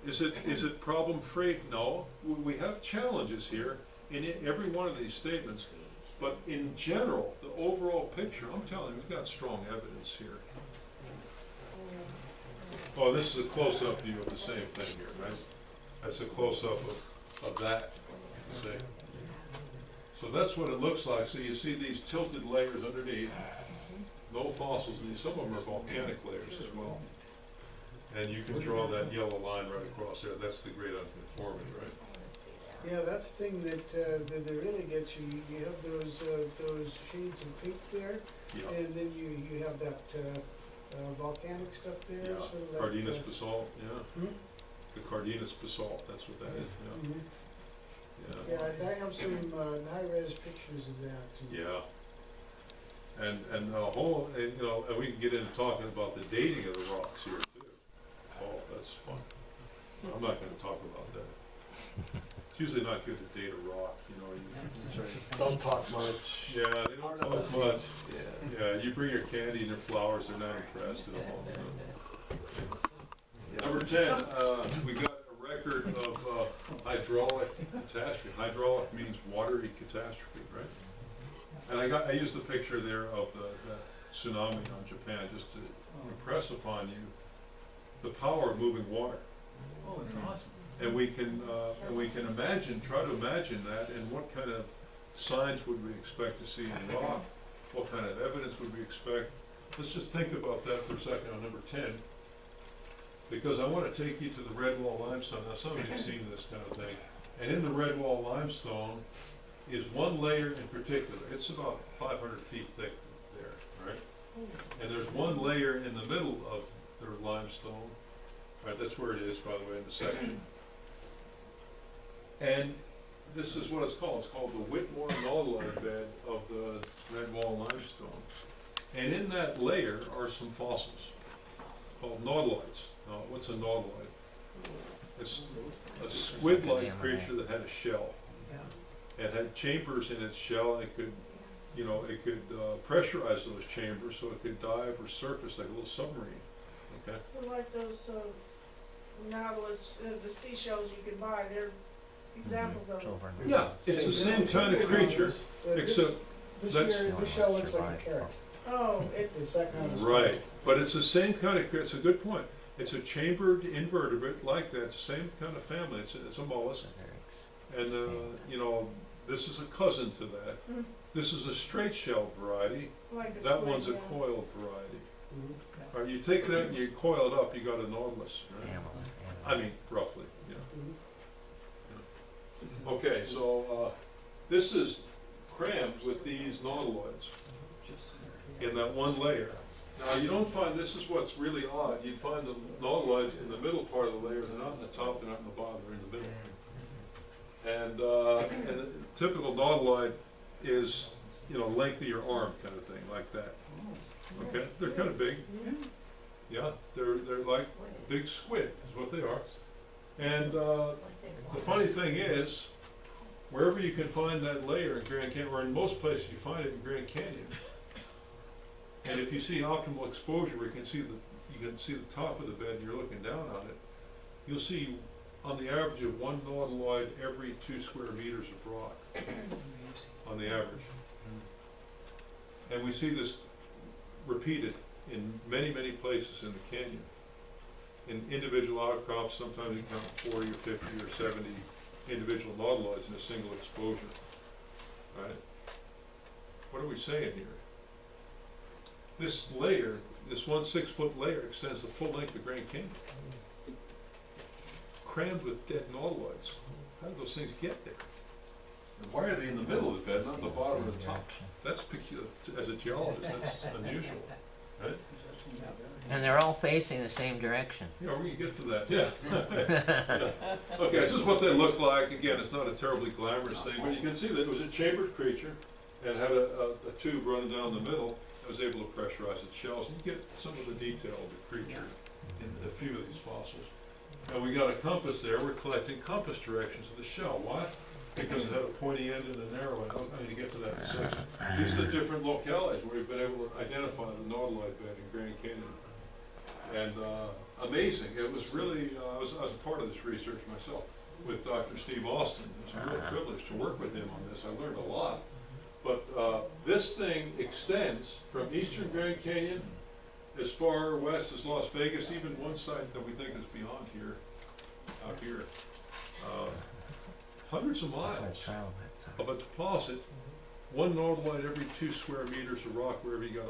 Speaker 1: Is it problem free? No. We have challenges here in every one of these statements, but in general, the overall picture, I'm telling you, we've got strong evidence here. Oh, this is a close-up view of the same thing here, right? That's a close-up of that, you see. So that's what it looks like. So you see these tilted layers underneath, no fossils in these. Some of them are volcanic layers as well. And you can draw that yellow line right across there. That's the great unconformity, right?
Speaker 4: Yeah, that's the thing that really gets you. You have those shades of pink there,
Speaker 1: Yeah.
Speaker 4: and then you have that volcanic stuff there.
Speaker 1: Yeah.
Speaker 4: Sort of like,
Speaker 1: Cardenas basalt, yeah.
Speaker 4: Hmm?
Speaker 1: The Cardenas basalt, that's what that is, yeah.
Speaker 4: Mhm.
Speaker 1: Yeah.
Speaker 4: Yeah, I have some high-res pictures of that.
Speaker 1: Yeah. And a whole, and, you know, and we can get into talking about the dating of the rocks here too. Oh, that's fun. I'm not gonna talk about that. It's usually not good to date a rock, you know.
Speaker 9: Don't talk much.
Speaker 1: Yeah, they don't talk much. Yeah, you bring your candy and your flowers, they're not impressed at all. You know. Number 10, we got a record of hydraulic catastrophe. Hydraulic means watery catastrophe, right? And I used the picture there of that tsunami on Japan just to impress upon you the power of moving water.
Speaker 2: Oh, it's awesome.
Speaker 1: And we can imagine, try to imagine that, and what kind of signs would we expect to see in rock? What kind of evidence would we expect? Let's just think about that for a second on number 10, because I want to take you to the red wall limestone. Now, some of you have seen this kind of thing, and in the red wall limestone is one layer in particular. It's about 500 feet thick there, right? And there's one layer in the middle of the limestone, right? That's where it is, by the way, in the section. And this is what it's called. It's called the Whitmore nautiloid bed of the red wall limestone. And in that layer are some fossils called nautiloids. Now, what's a nautiloid? It's a squid-like creature that had a shell. It had chambers in its shell, and it could, you know, it could pressurize those chambers so it could dive or surface like a little submarine. Okay.
Speaker 3: They're like those nautilus, the seashells you can buy. They're examples of them.
Speaker 1: Yeah, it's the same kind of creature, except
Speaker 4: This shell looks like a carrot.
Speaker 3: Oh,
Speaker 4: It's that kind of.
Speaker 1: right. But it's the same kind of. It's a good point. It's a chambered invertebrate like that. It's the same kind of family. It's a mollusk, and you know, this is a cousin to that.
Speaker 3: Mm.
Speaker 1: This is a straight shell variety.
Speaker 3: like a
Speaker 1: That
Speaker 3: squid,
Speaker 1: one's a
Speaker 3: yeah.
Speaker 1: coiled variety.
Speaker 4: Mhm.
Speaker 1: All right, you take that and you coil it up, you got a nautilus, right? I mean, roughly, yeah.
Speaker 4: Mhm.
Speaker 1: Okay, so this is crammed with these nautiloids in that one layer. Now, you don't find, this is what's really odd, you find the nautiloids in the middle part of the layer, they're not in the top, they're not in the bottom, they're in the middle. And the typical nautiloid is, you know, length of your arm kind of thing, like that. Okay, they're kind of big. Yeah, they're like big squid, is what they are. And the funny thing is, wherever you can find that layer in Grand Canyon, or in most places you find it in Grand Canyon, and if you see optimal exposure, you can see the top of the bed and you're looking down on it, you'll see on the average of one nautiloid every 2 square meters of rock, on the average. And we see this repeated in many, many places in the canyon. In individual outcrops, sometimes you count 40 or 50 or 70 individual nautiloids in a single exposure, right? What are we saying here? This layer, this 1 6-foot layer extends the full length of Grand Canyon, crammed with dead nautiloids. How did those things get there? And why are they in the middle of the bed, not the bottom or the top? That's peculiar. As a geologist, that's unusual, right?
Speaker 7: And they're all facing the same direction.
Speaker 1: Yeah, we can get to that, yeah. Yeah. Okay, this is what they look like. Again, it's not a terribly glamorous thing, but you can see that it was a chambered creature and had a tube running down the middle that was able to pressurize its shells. And you get some of the detail of the creature in a few of these fossils. Now we got a compass there. We're collecting compass directions of the shell. Why? Because it had a pointy end and a narrow end. I'm going to get to that in a second. These are the different localities where we've been able to identify the nautiloid bed in Grand Canyon. And amazing. It was really, I was a part of this research myself with Dr. Steve Austin. It was a real privilege to work with him on this. I learned a lot. But this thing extends from eastern Grand Canyon as far west as Las Vegas, even one site that we think is beyond here, out here. Hundreds of miles of a deposit, one nautiloid every 2 square meters of rock wherever you got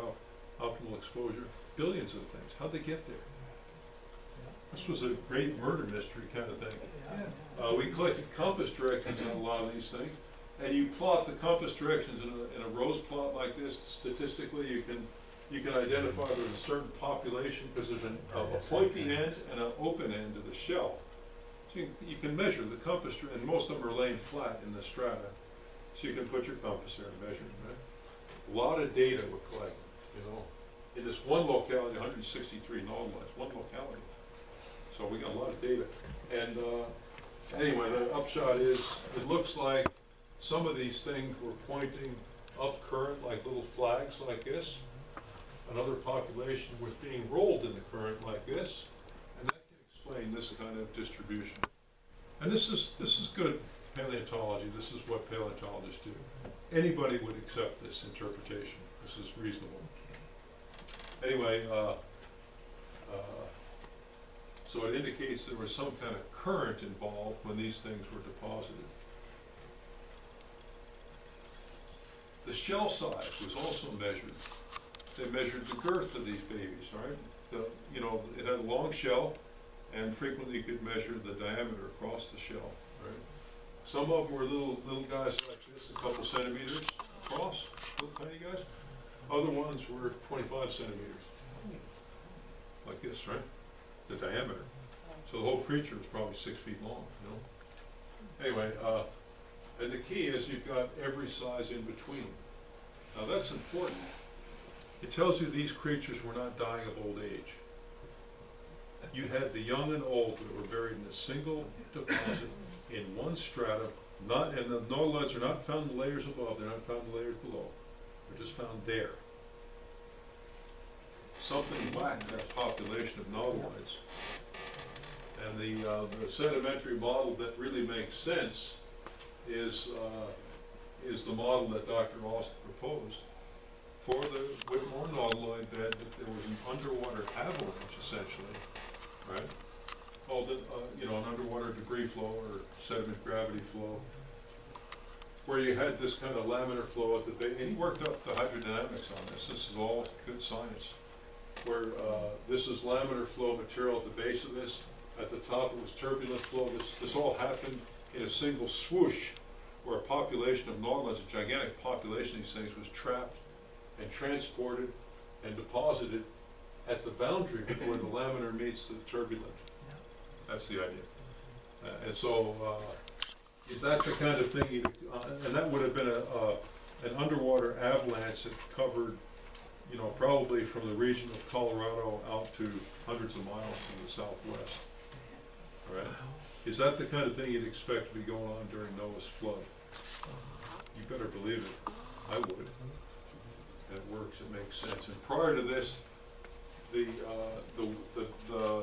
Speaker 1: optimal exposure. Billions of things. How'd they get there? This was a great murder mystery kind of thing. We collected compass directions on a lot of these things, and you plot the compass directions in a rose plot like this. Statistically, you can identify there's a certain population because there's a pointy end and an open end to the shell. So you can measure the compass, and most of them are laying flat in the strata, so you can put your compass there and measure. Right? A lot of data we're collecting, you know. In this one locality, 163 nautiloids, one locality. So we got a lot of data. And anyway, the upshot is, it looks like some of these things were pointing up current like little flags like this. Another population was being rolled in the current like this. And that can explain this kind of distribution. And this is good paleontology. This is what paleontologists do. Anybody would accept this interpretation. This is reasonable. Anyway, so it indicates there was some kind of current involved when these things were deposited. The shell size was also measured. They measured the girth of these babies, right? It had a long shell, and frequently you could measure the diameter across the shell, right? Some of them were little guys like this, a couple centimeters across, little tiny guys. Other ones were 25 centimeters, like this, right? The diameter. So the whole creature was probably 6 feet long, you know? Anyway, and the key is you've got every size in between. Now that's important. It tells you these creatures were not dying of old age. You had the young and old that were buried in a single deposit in one strata, and the nautiloids are not found in the layers above, they're not found in the layers below. They're just found there. Something whacked that population of nautiloids. And the sedimentary model that really makes sense is the model that Dr. Austin proposed for the Whitmore nautiloid bed, that there was an underwater avalanche, essentially, right? Called it, an underwater debris flow or sediment gravity flow, where you had this kind of laminar flow at the base, and he worked up the hydrodynamics on this. This is all good science. Where this is laminar flow material at the base of this. At the top it was turbulent flow. This all happened in a single swoosh where a population of normals, a gigantic population of these things, was trapped and transported and deposited at the boundary where the laminar meets the turbulent. That's the idea. And so, is that the kind of thing and that would have been an underwater avalanche that covered, you know, probably from the region of Colorado out to hundreds of miles to the southwest. All right? Is that the kind of thing you'd expect to be going on during Noah's flood? You better believe it. I would. And it works, it makes sense. And prior to this, the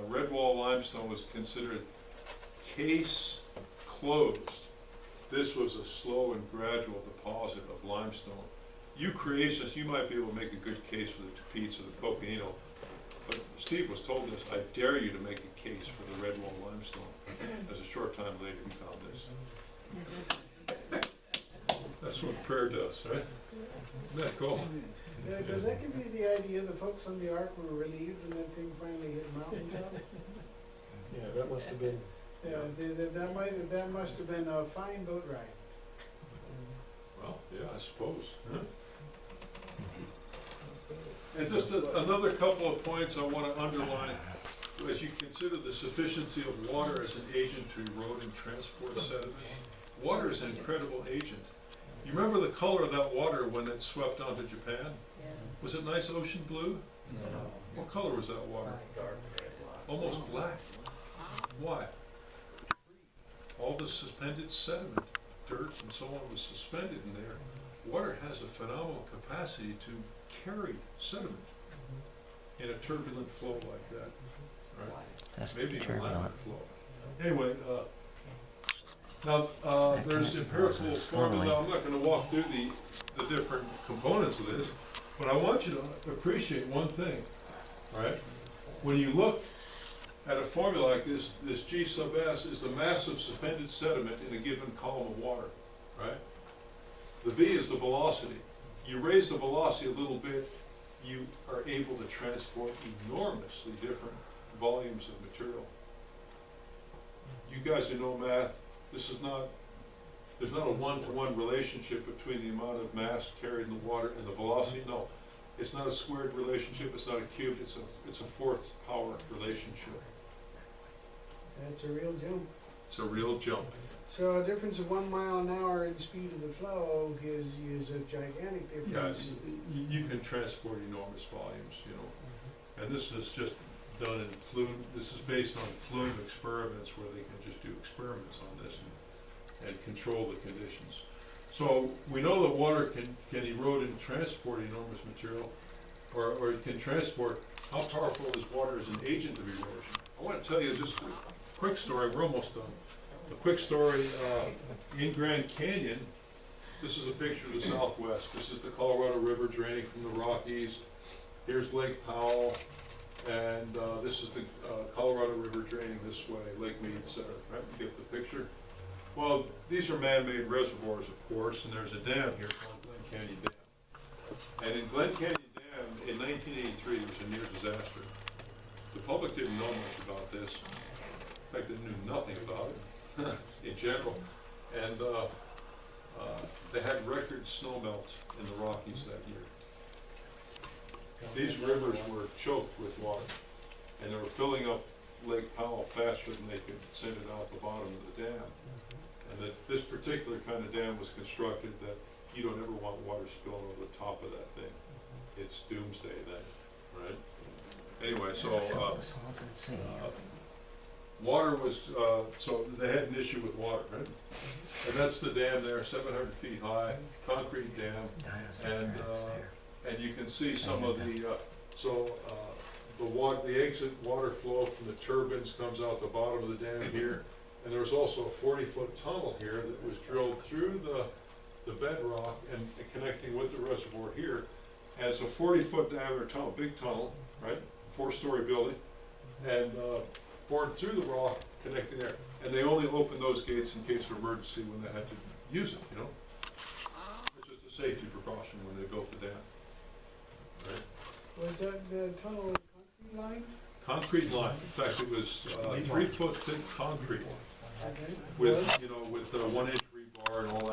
Speaker 1: red wall limestone was considered case closed. This was a slow and gradual deposit of limestone. You creationists, you might be able to make a good case for the tapetes or the coconino, but Steve was told this, I dare you to make a case for the red wall limestone. As a short time later, he found this. That's what prayer does, right? Isn't that cool?
Speaker 4: Yeah, does that give you the idea the folks on the ark were relieved when that thing finally hit mountaintop?
Speaker 9: Yeah, that must have been.
Speaker 4: Yeah, that must have been a fine boat ride.
Speaker 1: Well, yeah, I suppose. Huh? And just another couple of points I want to underline. As you consider the sufficiency of water as an agent to erode and transport sediment, water is an incredible agent. You remember the color of that water when it swept onto Japan? Was it nice ocean blue?
Speaker 6: No.
Speaker 1: What color was that water?
Speaker 6: Dark.
Speaker 1: Almost black. Why? All the suspended sediment, dirt and so on was suspended in there. Water has a phenomenal capacity to carry sediment in a turbulent flow like that. Right?
Speaker 7: That's
Speaker 1: Maybe even
Speaker 7: turbulent.
Speaker 1: laminar flow. Anyway, now there's empirical formula. I'm not going to walk through the different components of this, but I want you to appreciate one thing, right? When you look at a formula like this, this G sub S is the mass of suspended sediment in a given column of water, right? The V is the velocity. You raise the velocity a little bit, you are able to transport enormously different volumes of material. You guys who know math, there's not a one-to-one relationship between the amount of mass carried in the water and the velocity. No, it's not a squared relationship, it's not a cubed, it's a fourth power relationship.
Speaker 4: That's a real jump.
Speaker 1: It's a real jump.
Speaker 4: So a difference of 1 mile an hour in speed of the flow is a gigantic difference.
Speaker 1: Yeah, you can transport enormous volumes, you know. And this is just done in flume. This is based on flume experiments where they can just do experiments on this and control the conditions. So we know that water can erode and transport enormous material, or it can transport. How powerful is water as an agent of erosion? I want to tell you just a quick story. We're almost done. A quick story, in Grand Canyon, this is a picture of the southwest. This is the Colorado River draining from the Rockies. Here's Lake Powell, and this is the Colorado River draining this way, Lake Mead, etc. Right? You get the picture? Well, these are man-made reservoirs, of course, and there's a dam here called Glen Canyon Dam. And in Glen Canyon Dam, in 1983, there was a near disaster. The public didn't know much about this. In fact, they knew nothing about it. In general, and they had record snowmelt in the Rockies that year. These rivers were choked with water, and they were filling up Lake Powell faster than they could send it out the bottom of the dam. And that this particular kind of dam was constructed that you don't ever want water spilling over the top of that thing. It's doomsday then, right? Anyway, so water was, so they had an issue with water, right? And that's the dam there, 700 feet high, concrete dam. And you can see some of the, the exit water flow from the turbines comes out the bottom of the dam here. And there's also a 40-foot tunnel here that was drilled through the bedrock and connecting with the reservoir here. And it's a 40-foot diameter tunnel, big tunnel, right? 4-story building. And bored through the rock, connecting there. And they only opened those gates in case of emergency when they had to use it, you know? It's just a safety precaution when they built the dam, right?
Speaker 4: Was that the tunnel concrete line?
Speaker 1: Concrete line. In fact, it was 3-foot thick concrete
Speaker 4: Okay.
Speaker 1: with, you know, with 1-inch rebar and all that.